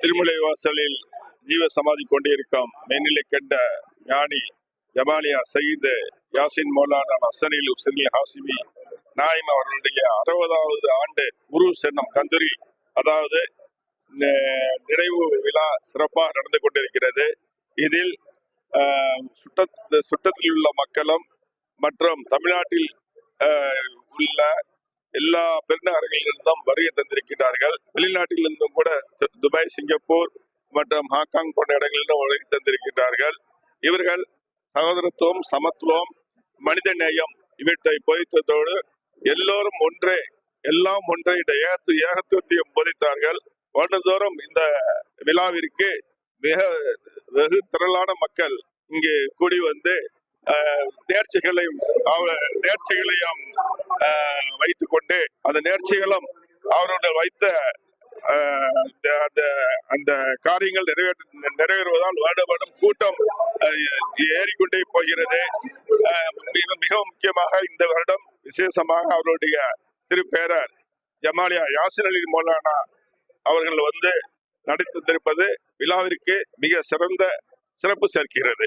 திருமலை வாசலில் ஜீவ சமாதி கொண்டிருக்கும் மென்னிலை கண்ட ஞானி ஜமாலியா சயீத் யாசின் மௌலானா ஹசனில் உசனில் ஹாசிமி நாயிம் அவர்களுடைய 60வது ஆண்டு குரு சென்னம் கந்தூரி அதாவது நிறைவு விழா சிறப்பாக நடந்து கொண்டிருக்கிறது. இதில் சுட்டத்தில் உள்ள மக்களும் மற்றும் தமிழ்நாட்டில் உள்ள எல்லா பெருநகரங்களிலிருந்தும் வருகை தந்திருக்கிறார்கள். வெளிநாட்டிலிருந்தும் கூட துபாய், சிங்கப்பூர் மற்றும் ஹாங்காங் போன்ற இடங்களிலும் வருகை தந்திருக்கிறார்கள். இவர்கள் சகோதரத்துவம், சமத்துவம், மனித நேயம் இவற்றை போதித்ததோடு எல்லோரும் ஒன்றே, எல்லாம் ஒன்றே ஏகத்துவத்தையும் போதித்தார்கள். வருடந்தோறும் இந்த விழாவிற்கு வெகு திரளான மக்கள் இங்கு கூடி வந்து நேர்ச்சிகளையும் வைத்துக் கொண்டு அந்த நேர்ச்சிகளும் அவருடைய வைத்த அந்த காரியங்கள் நிறைவேறுவதால் வருடம் கூட்டம் ஏறிக்கொண்டே போகிறது. மிக முக்கியமாக இந்த வருடம் விசேஷமாக அவருடைய திருப்பேரர் ஜமாலியா யாசின் அலி மௌலானா அவர்கள் வந்து நடித்திருப்பது விழாவிற்கு மிக சிறந்த சிறப்பு சேர்க்கிறது.